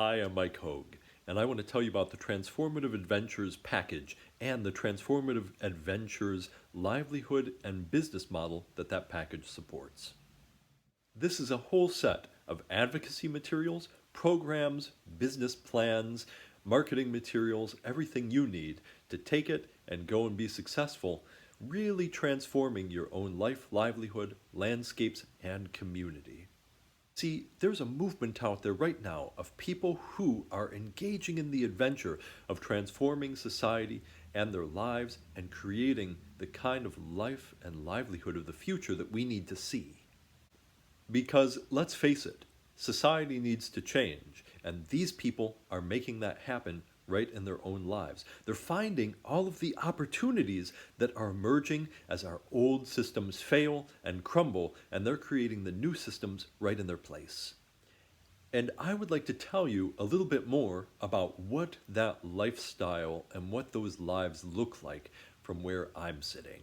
Hi, I'm Mike Hogue, and I want to tell you about the Transformative Adventures package and the Transformative Adventures livelihood and business model that package supports. This is a whole set of advocacy materials, programs, business plans, marketing materials, everything you need to take it and go and be successful, really transforming your own life, livelihood, landscapes, and community. See, there's a movement out there right now of people who are engaging in the adventure of transforming society and their lives and creating the kind of life and livelihood of the future that we need to see. Because let's face it, society needs to change, and these people are making that happen right in their own lives. They're finding all of the opportunities that are emerging as our old systems fail and crumble, and they're creating the new systems right in their place. And I would like to tell you a little bit more about what that lifestyle and what those lives look like from where I'm sitting.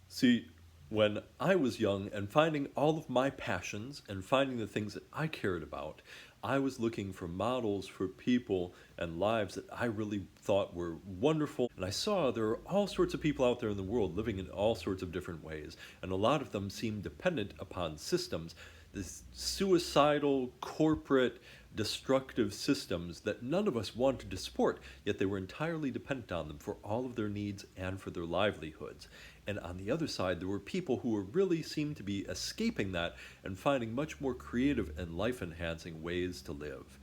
See, when I was young and finding all of my passions and finding the things that I cared about, I was looking for models for people and lives that I really thought were wonderful. And I saw there are all sorts of people out there in the world living in all sorts of different ways. And a lot of them seemed dependent upon systems, these suicidal, corporate, destructive systems that none of us wanted to support, yet they were entirely dependent on them for all of their needs and for their livelihoods. And on the other side, there were people who really seemed to be escaping that and finding much more creative and life-enhancing ways to live.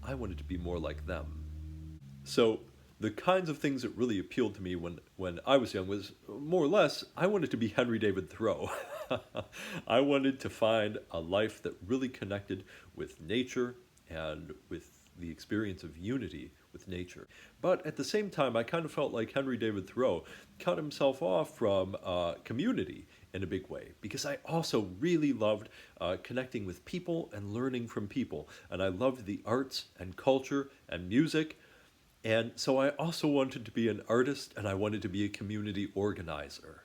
I wanted to be more like them. So the kinds of things that really appealed to me when I was young was more or less, I wanted to be Henry David Thoreau. I wanted to find a life that really connected with nature and with the experience of unity with nature. But at the same time, I kind of felt like Henry David Thoreau cut himself off from community in a big way, because I also really loved connecting with people and learning from people. And I loved the arts and culture and music. And so I also wanted to be an artist, and I wanted to be a community organizer.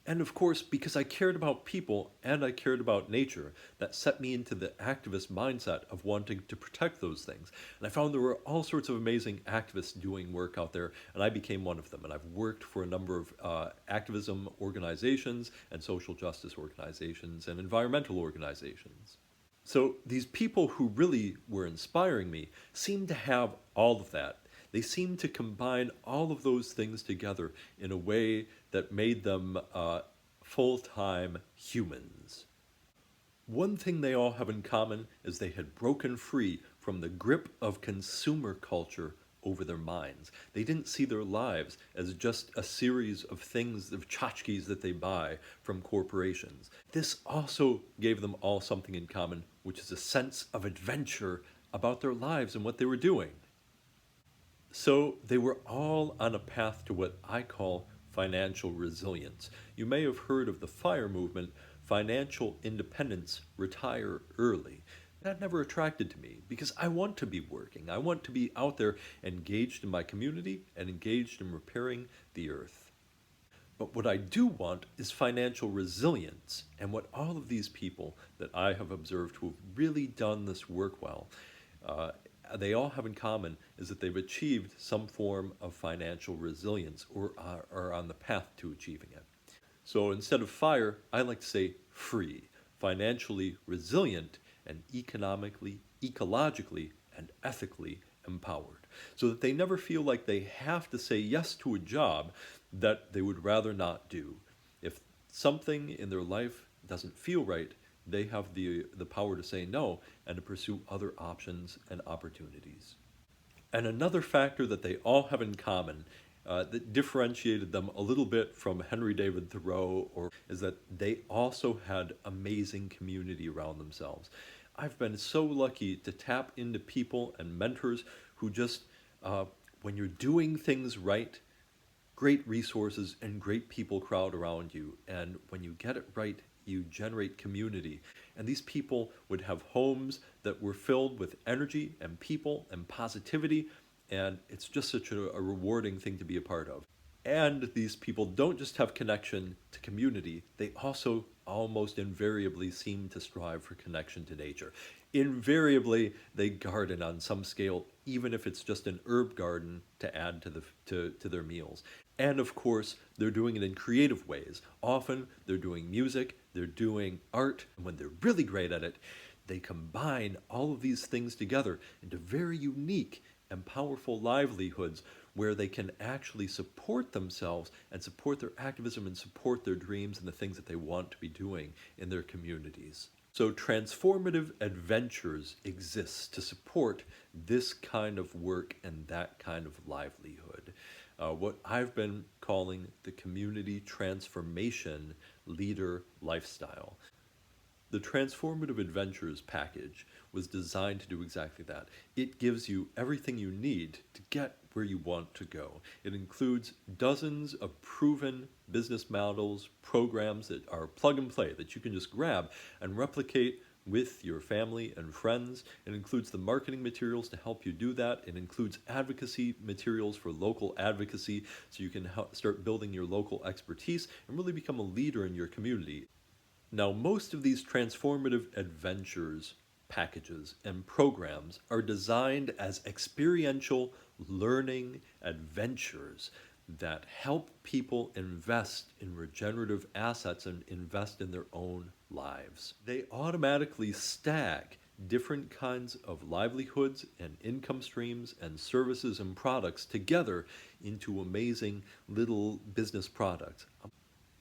And of course, because I cared about people and I cared about nature, that set me into the activist mindset of wanting to protect those things. And I found there were all sorts of amazing activists doing work out there, and I became one of them. And I've worked for a number of activism organizations and social justice organizations and environmental organizations. So these people who really were inspiring me seemed to have all of that. They seemed to combine all of those things together in a way that made them full-time humans. One thing they all have in common is they had broken free from the grip of consumer culture over their minds. They didn't see their lives as just a series of things, of tchotchkes that they buy from corporations. This also gave them all something in common, which is a sense of adventure about their lives and what they were doing. So they were all on a path to what I call financial resilience. You may have heard of the FIRE movement, financial independence, retire early. That never attracted to me because I want to be working. I want to be out there engaged in my community and engaged in repairing the earth. But what I do want is financial resilience, and what all of these people that I have observed who have really done this work well, they all have in common is that they've achieved some form of financial resilience or are on the path to achieving it. So instead of fire, I like to say free, financially resilient, and economically, ecologically, and ethically empowered, so that they never feel like they have to say yes to a job that they would rather not do. If something in their life doesn't feel right, they have the power to say no and to pursue other options and opportunities. And another factor that they all have in common that differentiated them a little bit from Henry David Thoreau is that they also had amazing community around themselves. I've been so lucky to tap into people and mentors who just, when you're doing things right, great resources and great people crowd around you. And when you get it right, you generate community. And these people would have homes that were filled with energy and people and positivity. And it's just such a rewarding thing to be a part of. And these people don't just have connection to community, they also almost invariably seem to strive for connection to nature. Invariably, they garden on some scale, even if it's just an herb garden to add to their meals. And of course, they're doing it in creative ways. Often, they're doing music, they're doing art, and when they're really great at it, they combine all of these things together into very unique and powerful livelihoods where they can actually support themselves and support their activism and support their dreams and the things that they want to be doing in their communities. So, transformative adventures exist to support this kind of work and that kind of livelihood. What I've been calling the community transformation leader lifestyle. The Transformative Adventures package was designed to do exactly that. It gives you everything you need to get where you want to go. It includes dozens of proven business models, programs that are plug and play that you can just grab and replicate with your family and friends. It includes the marketing materials to help you do that. It includes advocacy materials for local advocacy so you can start building your local expertise and really become a leader in your community. Now, most of these transformative adventures packages and programs are designed as experiential learning adventures that help people invest in regenerative assets and invest in their own lives. They automatically stack different kinds of livelihoods and income streams and services and products together into amazing little business products.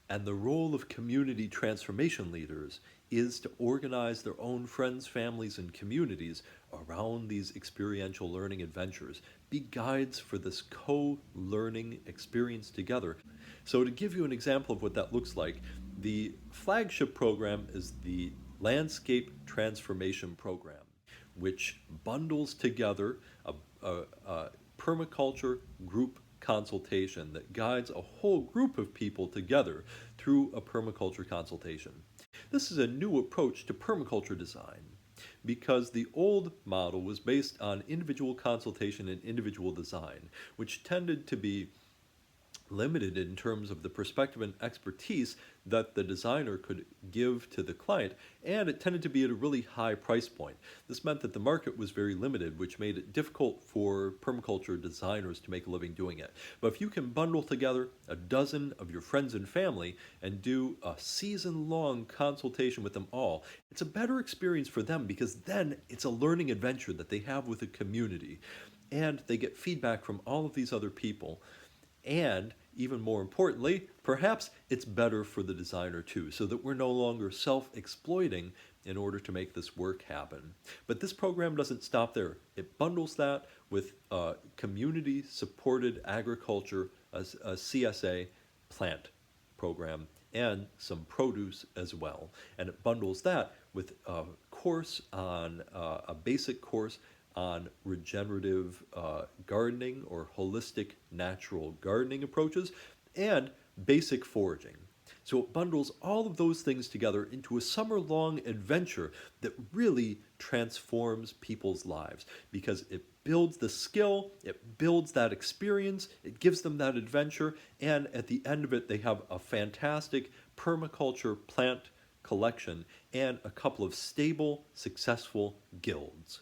And the role of community transformation leaders is to organize their own friends, families, and communities around these experiential learning adventures, be guides for this co-learning experience together. So to give you an example of what that looks like, the flagship program is the Landscape Transformation Program, which bundles together a permaculture group consultation that guides a whole group of people together through a permaculture consultation. This is a new approach to permaculture design because the old model was based on individual consultation and individual design, which tended to be limited in terms of the perspective and expertise that the designer could give to the client, and it tended to be at a really high price point. This meant that the market was very limited, which made it difficult for permaculture designers to make a living doing it. But if you can bundle together a dozen of your friends and family and do a season-long consultation with them all, it's a better experience for them because then it's a learning adventure that they have with a community, and they get feedback from all of these other people. And even more importantly, perhaps it's better for the designer too, so that we're no longer self-exploiting in order to make this work happen. But this program doesn't stop there. It bundles that with community-supported agriculture, a CSA plant program, and some produce as well. And it bundles that with a course on, a basic course on regenerative gardening or holistic natural gardening approaches and basic foraging. So it bundles all of those things together into a summer-long adventure that really transforms people's lives because it builds the skill, it builds that experience, it gives them that adventure, and at the end of it they have a fantastic permaculture plant collection and a couple of stable, successful guilds.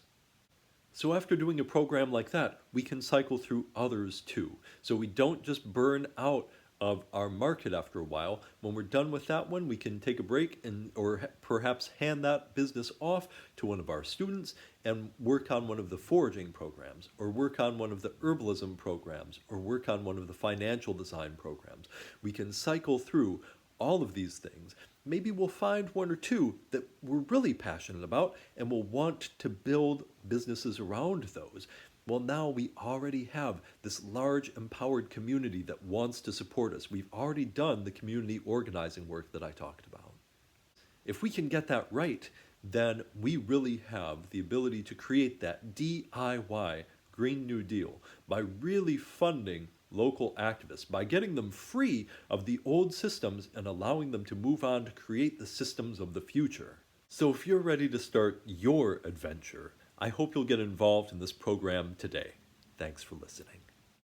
So after doing a program like that, we can cycle through others too. So we don't just burn out of our market after a while. When we're done with that one, we can take a break and or perhaps hand that business off to one of our students and work on one of the foraging programs, or work on one of the herbalism programs, or work on one of the financial design programs. We can cycle through all of these things. Maybe we'll find one or two that we're really passionate about and we'll want to build businesses around those. Well, now we already have this large empowered community that wants to support us. We've already done the community organizing work that I talked about. If we can get that right, then we really have the ability to create that DIY Green New Deal by really funding local activists, by getting them free of the old systems and allowing them to move on to create the systems of the future. So if you're ready to start your adventure, I hope you'll get involved in this program today. Thanks for listening.